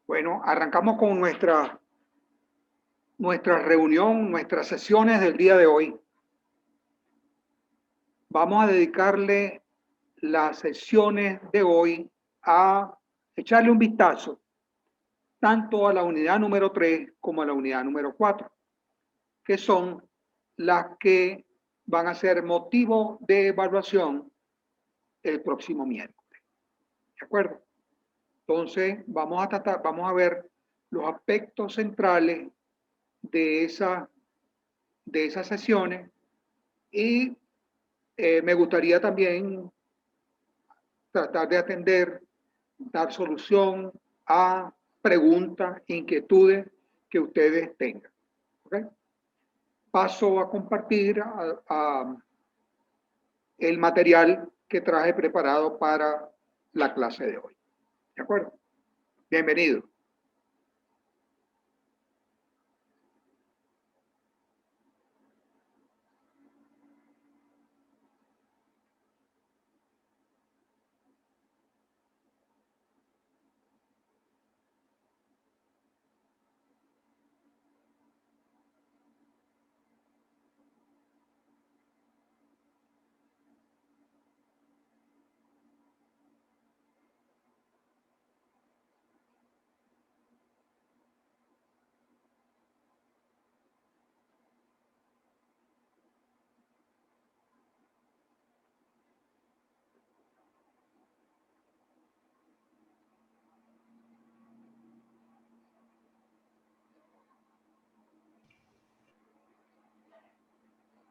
Bueno, arrancamos con nuestra reunión, nuestras sesiones del día de hoy. Vamos a dedicarle las sesiones de hoy a echarle un vistazo tanto a la unidad número 3 como a la unidad número 4, que son las que van a ser motivo de evaluación el próximo miércoles. ¿De acuerdo? Entonces, vamos a ver los aspectos centrales de esas sesiones y me gustaría también tratar de atender, dar solución a preguntas, inquietudes que ustedes tengan. ¿Okay? Paso a compartir el material que traje preparado para la clase de hoy. ¿De acuerdo? Bienvenido.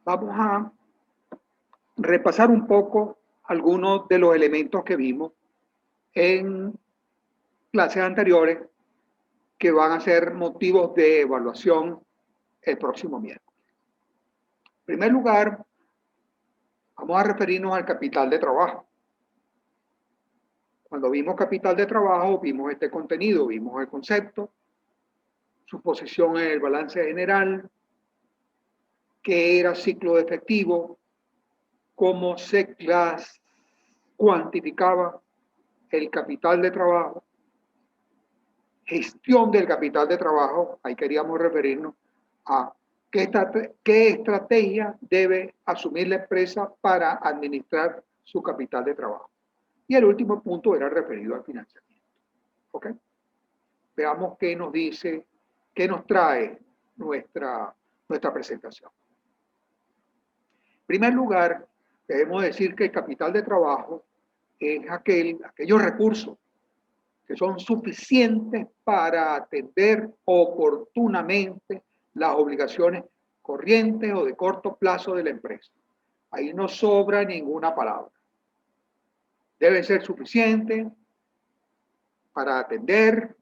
Vamos a repasar un poco algunos de los elementos que vimos en clases anteriores que van a ser motivos de evaluación el próximo miércoles. En primer lugar, vamos a referirnos al capital de trabajo. Cuando vimos capital de trabajo, vimos este contenido, vimos el concepto, su posición en el balance general, qué era ciclo de efectivo, cómo se cuantificaba el capital de trabajo, gestión del capital de trabajo, ahí queríamos referirnos a qué estrategia debe asumir la empresa para administrar su capital de trabajo. Y el último punto era referido al financiamiento. ¿Ok? Veamos qué nos dice, qué nos trae nuestra presentación. En primer lugar, debemos decir que el capital de trabajo es aquellos recursos que son suficientes para atender oportunamente las obligaciones corrientes o de corto plazo de la empresa. Ahí no sobra ninguna palabra. Deben ser suficientes para atender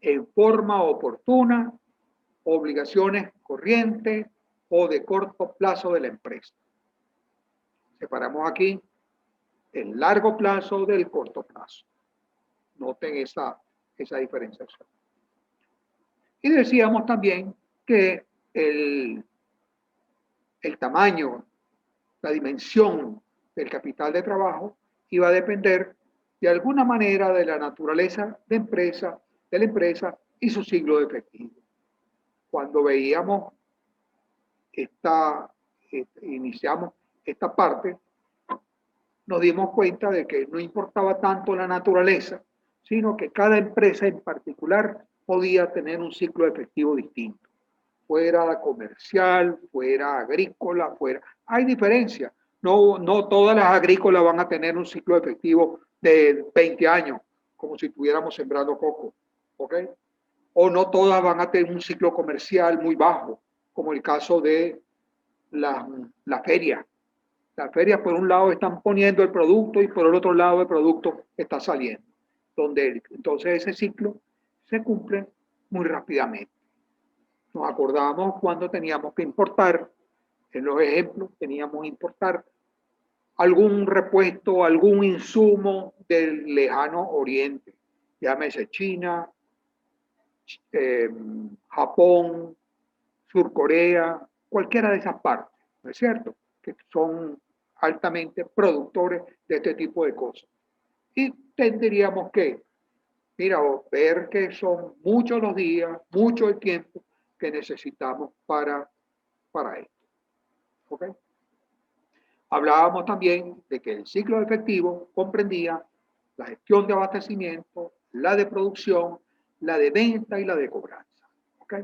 en forma oportuna obligaciones corrientes o de corto plazo de la empresa. Separamos aquí el largo plazo del corto plazo. Noten esa diferenciación. Y decíamos también que el tamaño, la dimensión del capital de trabajo iba a depender de alguna manera de la naturaleza de la empresa y su ciclo de efectivo. Cuando veíamos iniciamos esta parte, nos dimos cuenta de que no importaba tanto la naturaleza, sino que cada empresa en particular podía tener un ciclo efectivo distinto. Fuera comercial, fuera agrícola, hay diferencia. No todas las agrícolas van a tener un ciclo efectivo de 20 años, como si estuviéramos sembrando coco. ¿Ok? O no todas van a tener un ciclo comercial muy bajo, como el caso de la feria. Las ferias por un lado están poniendo el producto y por el otro lado el producto está saliendo. Entonces ese ciclo se cumple muy rápidamente. Nos acordamos cuando teníamos que importar, en los ejemplos teníamos que importar algún repuesto, algún insumo del lejano oriente, llámese China, Japón, Sur Corea, cualquiera de esas partes, ¿no es cierto? Que son altamente productores de este tipo de cosas. Y tendríamos que mira, o ver que son muchos los días, mucho el tiempo que necesitamos para esto. ¿Ok? Hablábamos también de que el ciclo efectivo comprendía la gestión de abastecimiento, la de producción, la de venta y la de cobranza. ¿Ok?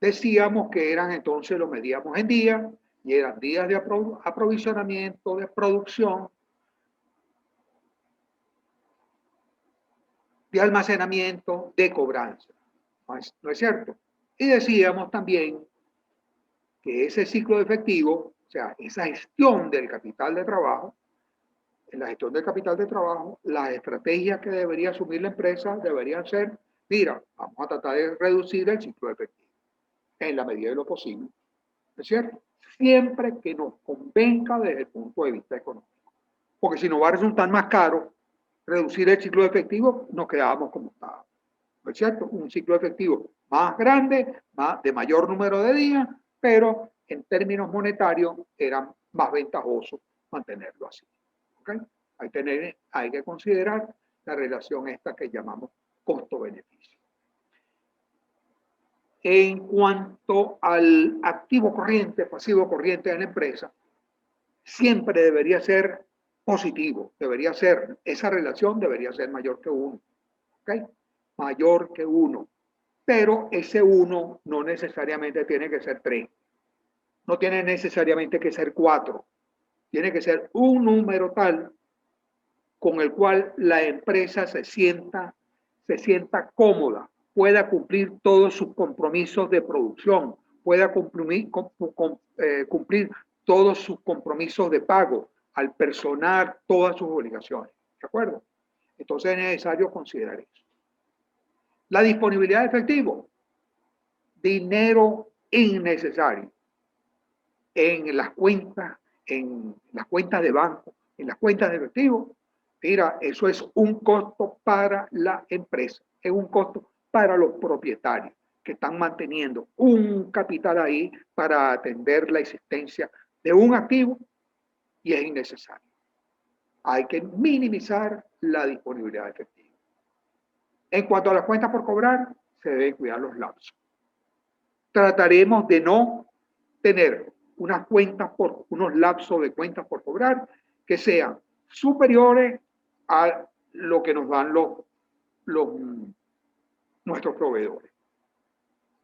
Decíamos que eran entonces, lo medíamos en días y eran días de aprovisionamiento, de producción, de almacenamiento, de cobranza. ¿No es cierto? Y decíamos también que ese ciclo efectivo, o sea, esa gestión del capital de trabajo, en la gestión del capital de trabajo, las estrategias que debería asumir la empresa deberían ser, mira, vamos a tratar de reducir el ciclo efectivo en la medida de lo posible, ¿no es cierto? Siempre que nos convenga desde el punto de vista económico. Porque si nos va a resultar más caro reducir el ciclo efectivo, nos quedábamos como estábamos, ¿no es cierto? Un ciclo efectivo más grande, de mayor número de días, pero en términos monetarios era más ventajoso mantenerlo así. ¿Okay? Hay que considerar la relación esta que llamamos costo-beneficio. En cuanto al activo corriente, pasivo corriente de la empresa, siempre debería ser positivo, esa relación debería ser mayor que 1. ¿Okay? Mayor que 1. Pero ese 1 no necesariamente tiene que ser 3. No tiene necesariamente que ser 4. Tiene que ser un número tal con el cual la empresa se sienta cómoda, pueda cumplir todos sus compromisos de producción, pueda cumplir todos sus compromisos de pago, al personar todas sus obligaciones. ¿De acuerdo? Entonces es necesario considerar eso. La disponibilidad de efectivo, dinero innecesario en las cuentas de banco, en las cuentas de efectivo. Mira, eso es un costo para la empresa, es un costo para los propietarios que están manteniendo un capital ahí para atender la existencia de un activo y es innecesario. Hay que minimizar la disponibilidad de efectivo. En cuanto a las cuentas por cobrar, se deben cuidar los lapsos. Trataremos de no tener unos lapsos de cuentas por cobrar que sean superiores a lo que nos dan nuestros proveedores.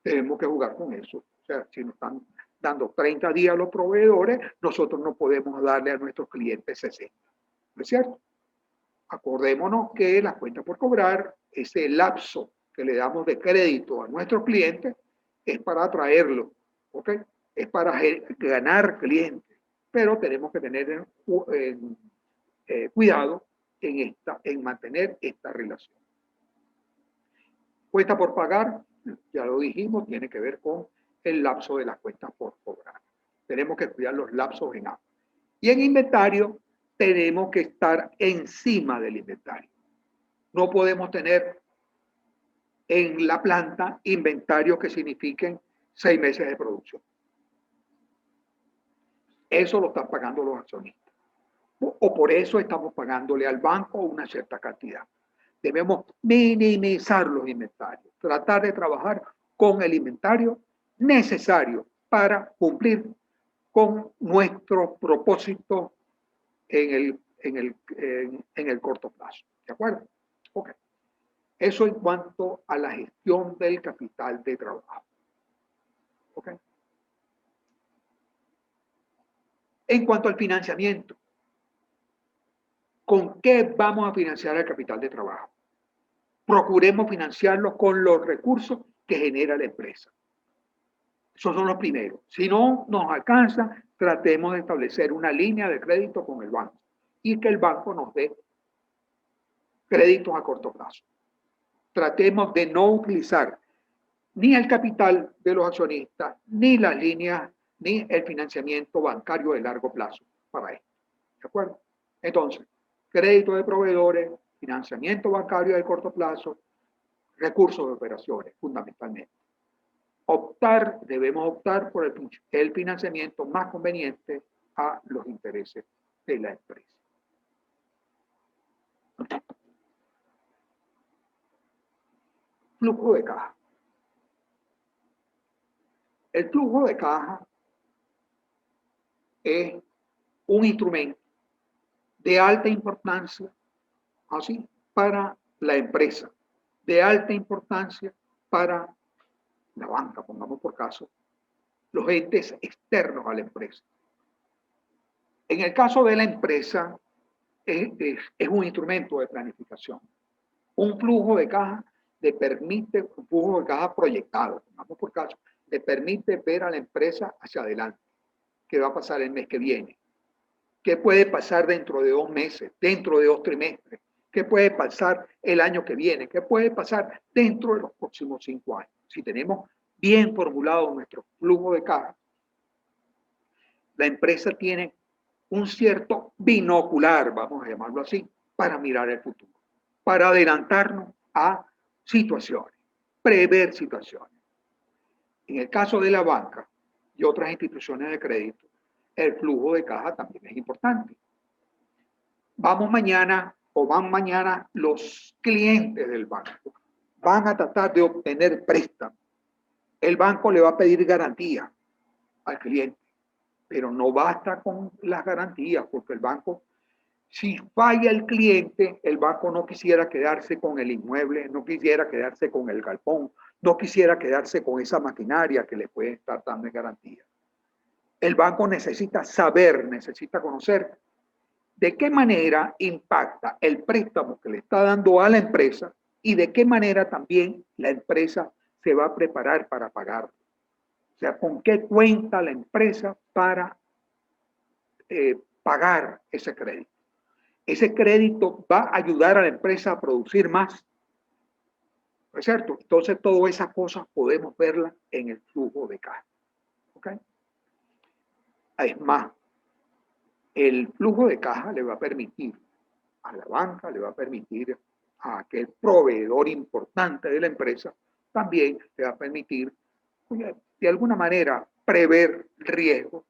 Tenemos que jugar con eso. O sea, si nos están dando 30 días a los proveedores, nosotros no podemos darle a nuestros clientes 60. ¿No es cierto? Acordémonos que las cuentas por cobrar, ese lapso que le damos de crédito a nuestros clientes, es para atraerlo, ¿ok? Es para ganar clientes, pero tenemos que tener cuidado en mantener esta relación. Cuenta por pagar, ya lo dijimos, tiene que ver con el lapso de las cuentas por cobrar. Tenemos que cuidar los lapsos en ambos. Y en inventario, tenemos que estar encima del inventario. No podemos tener en la planta inventarios que signifiquen 6 meses de producción. Eso lo están pagando los accionistas. O por eso estamos pagándole al banco una cierta cantidad. Debemos minimizar los inventarios, tratar de trabajar con el inventario necesario para cumplir con nuestro propósito en el corto plazo. ¿De acuerdo? Ok. Eso en cuanto a la gestión del capital de trabajo. ¿Ok? En cuanto al financiamiento, ¿con qué vamos a financiar el capital de trabajo? Procuremos financiarlo con los recursos que genera la empresa. Esos son los primeros. Si no nos alcanza, tratemos de establecer una línea de crédito con el banco y que el banco nos dé créditos a corto plazo. Tratemos de no utilizar ni el capital de los accionistas, ni las líneas, ni el financiamiento bancario de largo plazo para esto. ¿De acuerdo? Entonces, crédito de proveedores, financiamiento bancario de corto plazo, recursos de operaciones, fundamentalmente. Debemos optar por el financiamiento más conveniente a los intereses de la empresa. flujo de caja. El flujo de caja es un instrumento de alta importancia, así, para la empresa, de alta importancia para la banca, pongamos por caso, los entes externos a la empresa. En el caso de la empresa, es un instrumento de planificación. Un flujo de caja le permite, un flujo de caja proyectado, pongamos por caso, le permite ver a la empresa hacia adelante. ¿Qué va a pasar el mes que viene? ¿Qué puede pasar dentro de 2 meses, dentro de 2 trimestres? ¿Qué puede pasar el año que viene? ¿Qué puede pasar dentro de los próximos 5 años? Si tenemos bien formulado nuestro flujo de caja, la empresa tiene un cierto binocular, vamos a llamarlo así, para mirar el futuro, para adelantarnos a situaciones, prever situaciones. En el caso de la banca y otras instituciones de crédito, el flujo de caja también es importante. Vamos mañana o van mañana los clientes del banco, van a tratar de obtener préstamo. El banco le va a pedir garantía al cliente, pero no basta con las garantías, porque el banco, si falla el cliente, el banco no quisiera quedarse con el inmueble, no quisiera quedarse con el galpón, no quisiera quedarse con esa maquinaria que le puede estar dando en garantía. El banco necesita saber, necesita conocer de qué manera impacta el préstamo que le está dando a la empresa y de qué manera también la empresa se va a preparar para pagarlo. O sea, con qué cuenta la empresa para pagar ese crédito. Ese crédito va a ayudar a la empresa a producir más. ¿No es cierto? Entonces, todas esas cosas podemos verlas en el flujo de caja. ¿Ok? Es más, el flujo de caja le va a permitir a la banca, le va a permitir a aquel proveedor importante de la empresa, también le va a permitir, de alguna manera, prever riesgos,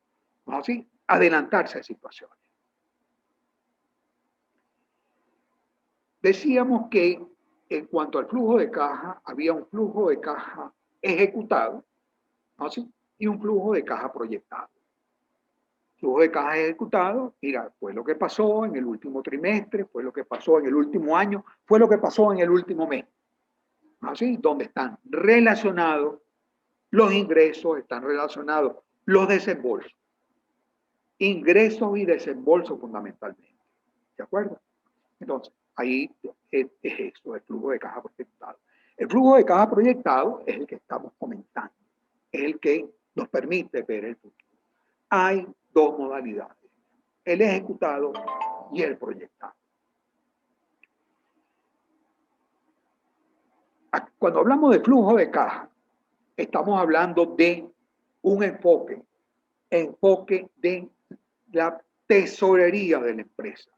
¿no? Así, adelantarse a situaciones. Decíamos que en cuanto al flujo de caja, había un flujo de caja ejecutado, ¿no? Así, y un flujo de caja proyectado. Flujo de caja ejecutado, mira, fue lo que pasó en el último trimestre, fue lo que pasó en el último año, fue lo que pasó en el último mes. ¿Así? Donde están relacionados los ingresos, están relacionados los desembolsos. Ingresos y desembolsos fundamentalmente. ¿De acuerdo? Entonces, ahí es eso, el flujo de caja proyectado. El flujo de caja proyectado es el que estamos comentando, es el que nos permite ver el futuro. Hay dos modalidades, el ejecutado y el proyectado. Cuando hablamos de flujo de caja, estamos hablando de un enfoque de la tesorería de la empresa.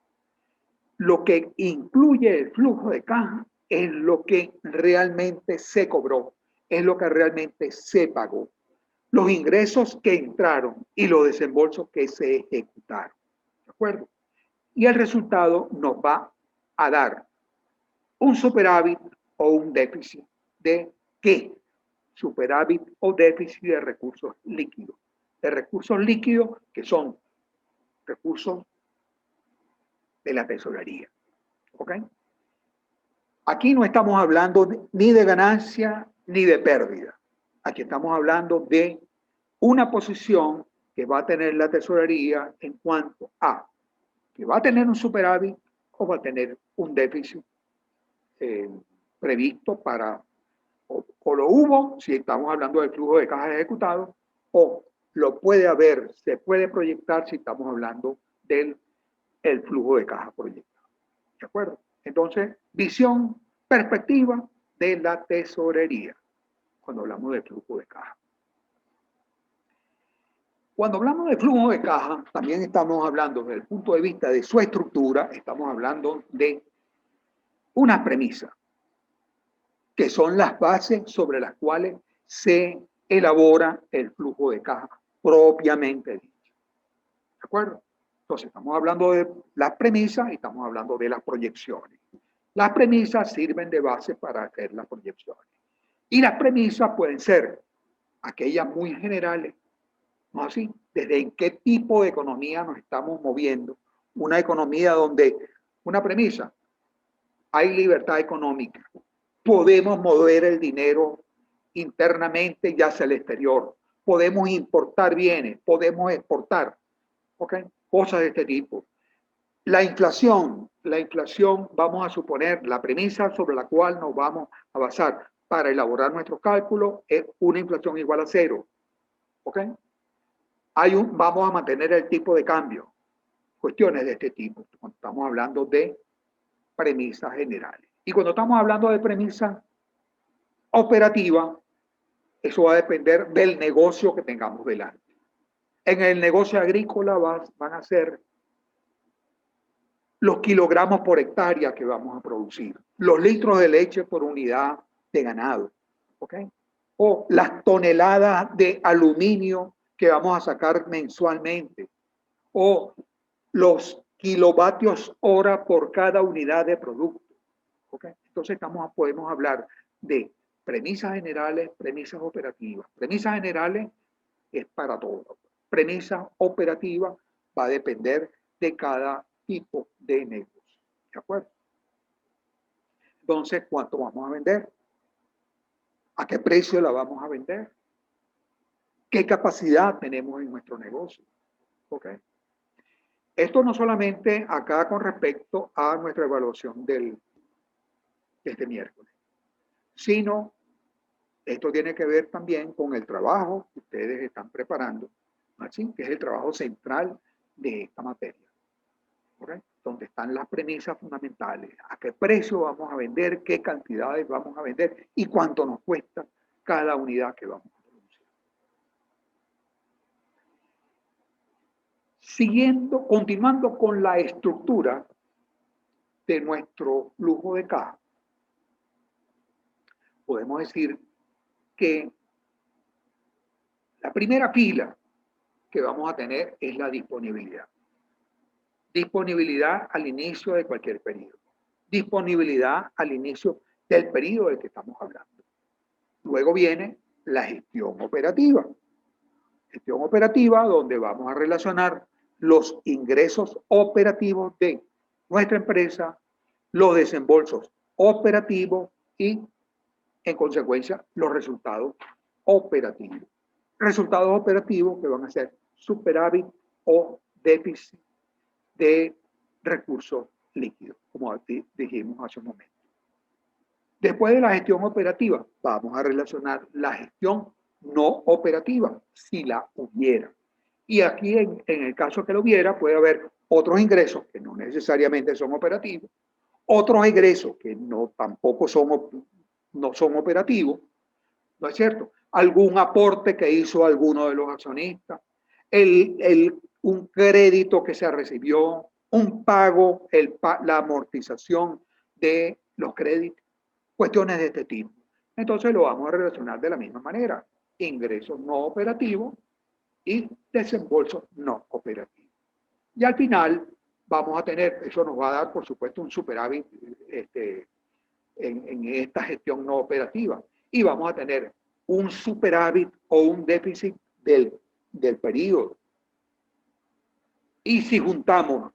Lo que incluye el flujo de caja es lo que realmente se cobró, es lo que realmente se pagó. Los ingresos que entraron y los desembolsos que se ejecutaron. ¿De acuerdo? Y el resultado nos va a dar un superávit o un déficit de ¿qué? Superávit o déficit de recursos líquidos. De recursos líquidos que son recursos de la tesorería. ¿Ok? Aquí no estamos hablando ni de ganancia ni de pérdida. Aquí estamos hablando de una posición que va a tener la tesorería en cuanto a que va a tener un superávit o va a tener un déficit previsto para, o lo hubo, si estamos hablando del flujo de caja ejecutado, o lo puede haber, se puede proyectar si estamos hablando del flujo de caja proyectado. ¿De acuerdo? Entonces, visión, perspectiva de la tesorería, cuando hablamos de flujo de caja. Cuando hablamos de flujo de caja, también estamos hablando desde el punto de vista de su estructura, estamos hablando de una premisa, que son las bases sobre las cuales se elabora el flujo de caja propiamente dicho. ¿De acuerdo? Entonces, estamos hablando de las premisas y estamos hablando de las proyecciones. Las premisas sirven de base para hacer las proyecciones. Y las premisas pueden ser aquellas muy generales, ¿no así? Desde en qué tipo de economía nos estamos moviendo. Una economía donde, una premisa, hay libertad económica. Podemos mover el dinero internamente y hacia el exterior. Podemos importar bienes, podemos exportar, ¿ok? Cosas de este tipo. La inflación, vamos a suponer, la premisa sobre la cual nos vamos a basar para elaborar nuestros cálculos es una inflación igual a cero, ¿ok? Vamos a mantener el tipo de cambio, cuestiones de este tipo, cuando estamos hablando de premisas generales. Y cuando estamos hablando de premisas operativas, eso va a depender del negocio que tengamos delante. En el negocio agrícola van a ser los kilogramos por hectárea que vamos a producir, los litros de leche por unidad de ganado, ¿ok? O las toneladas de aluminio que vamos a sacar mensualmente, o los kilovatios hora por cada unidad de producto, ¿ok? Entonces podemos hablar de premisas generales, premisas operativas. Premisas generales es para todo. Premisa operativa va a depender de cada tipo de negocio. ¿De acuerdo? Entonces, ¿cuánto vamos a vender? ¿A qué precio la vamos a vender? ¿Qué capacidad tenemos en nuestro negocio? ¿Ok? Esto no solamente acá con respecto a nuestra evaluación de este miércoles, sino esto tiene que ver también con el trabajo que ustedes están preparando, ¿sí? Que es el trabajo central de esta materia. ¿Okay? Donde están las premisas fundamentales, a qué precio vamos a vender, qué cantidades vamos a vender y cuánto nos cuesta cada unidad que vamos a producir. Continuando con la estructura de nuestro flujo de caja, podemos decir que la primera fila que vamos a tener es la disponibilidad. Disponibilidad al inicio de cualquier periodo. Disponibilidad al inicio del periodo del que estamos hablando. Luego viene la gestión operativa. Gestión operativa donde vamos a relacionar los ingresos operativos de nuestra empresa, los desembolsos operativos y, en consecuencia, los resultados operativos. Resultados operativos que van a ser superávit o déficit de recursos líquidos, como dijimos hace un momento. Después de la gestión operativa, vamos a relacionar la gestión no operativa, si la hubiera. Y aquí, en el caso que lo hubiera, puede haber otros ingresos que no necesariamente son operativos, otros ingresos que tampoco no son operativos, ¿no es cierto? Algún aporte que hizo alguno de los accionistas, un crédito que se recibió, un pago, la amortización de los créditos, cuestiones de este tipo. Entonces lo vamos a relacionar de la misma manera. Ingresos no operativos y desembolsos no operativos. Y al final vamos a tener, eso nos va a dar por supuesto un superávit en esta gestión no operativa. Y vamos a tener un superávit o un déficit del periodo. Y si juntamos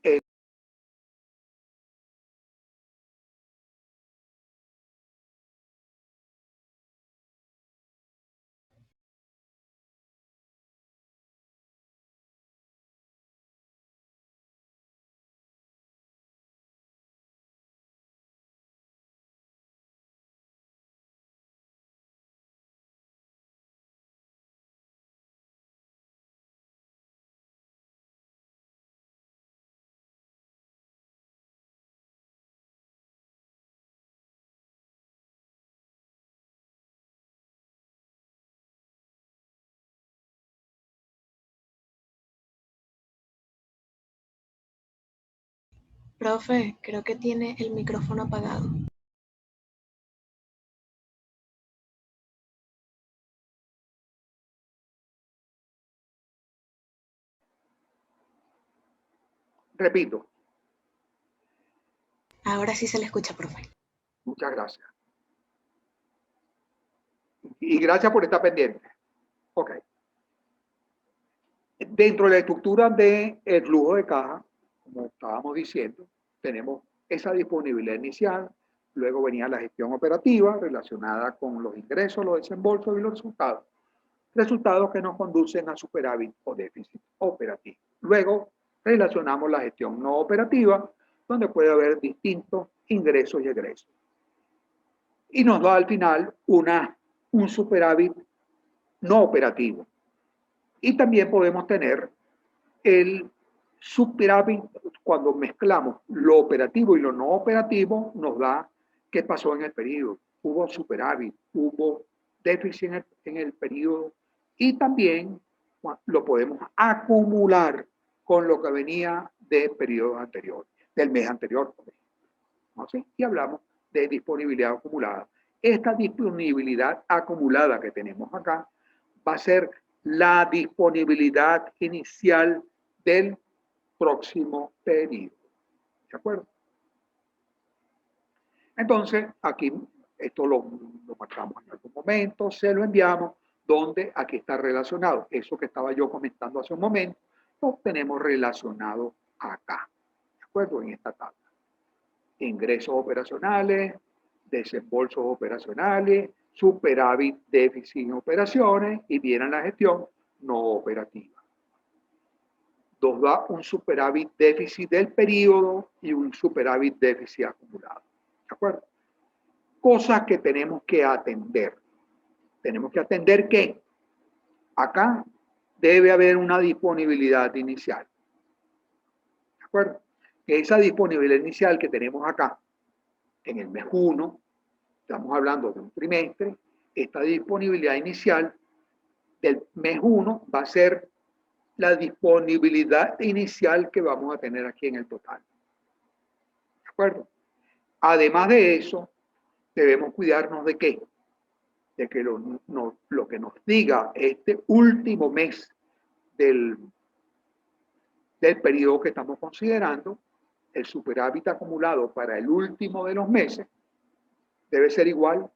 Profe, creo que tiene el micrófono apagado. repito, Ahora sí se le escucha, profe. muchas gracias. Y gracias por estar pendiente. Ok. Dentro de la estructura del flujo de caja, como estábamos diciendo, tenemos esa disponibilidad inicial, luego venía la gestión operativa relacionada con los ingresos, los desembolsos y los resultados. Resultados que nos conducen a superávit o déficit operativo. Luego relacionamos la gestión no operativa, donde puede haber distintos ingresos y egresos. Y nos da al final un superávit no operativo. Y también podemos tener el superávit cuando mezclamos lo operativo y lo no operativo, nos da qué pasó en el periodo. Hubo superávit, hubo déficit en el periodo y también lo podemos acumular con lo que venía de periodos anteriores, del mes anterior. ¿No? ¿Sí? Y hablamos de disponibilidad acumulada. Esta disponibilidad acumulada que tenemos acá va a ser la disponibilidad inicial del próximo periodo. ¿De acuerdo? Entonces, aquí esto lo marcamos en algún momento, se lo enviamos, donde aquí está relacionado. Eso que estaba yo comentando hace un momento, lo tenemos relacionado acá. ¿De acuerdo? En esta tabla. Ingresos operacionales, desembolsos operacionales, superávit, déficit en operaciones y viene la gestión no operativa. Nos da un superávit déficit del periodo y un superávit déficit acumulado. ¿De acuerdo? Cosas que tenemos que atender. Tenemos que atender que acá debe haber una disponibilidad inicial. ¿De acuerdo? Que esa disponibilidad inicial que tenemos acá en el mes 1, estamos hablando de un trimestre, esta disponibilidad inicial del mes 1 va a ser la disponibilidad inicial que vamos a tener aquí en el total. ¿De acuerdo? Además de eso, debemos cuidarnos de qué? De que lo que nos diga este último mes del periodo que estamos considerando, el superávit acumulado para el último de los meses, debe ser igual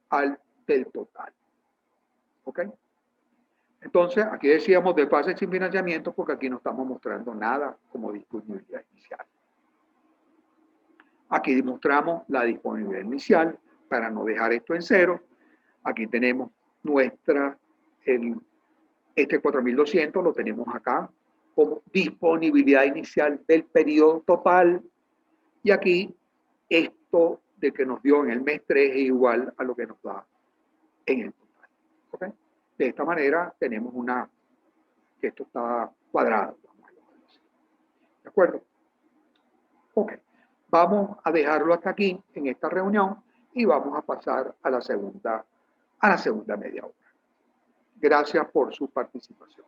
al del total. ¿Ok? Entonces, aquí decíamos de fase sin financiamiento porque aquí no estamos mostrando nada como disponibilidad inicial. Aquí demostramos la disponibilidad inicial para no dejar esto en cero. Aquí tenemos este 4.200 lo tenemos acá como disponibilidad inicial del periodo total. Y aquí esto de que nos dio en el mes 3 es igual a lo que nos da en el total. ¿Okay? De esta manera tenemos que esto está cuadrado. ¿De acuerdo? Ok. Vamos a dejarlo hasta aquí en esta reunión y vamos a pasar a la segunda media hora. Gracias por su participación.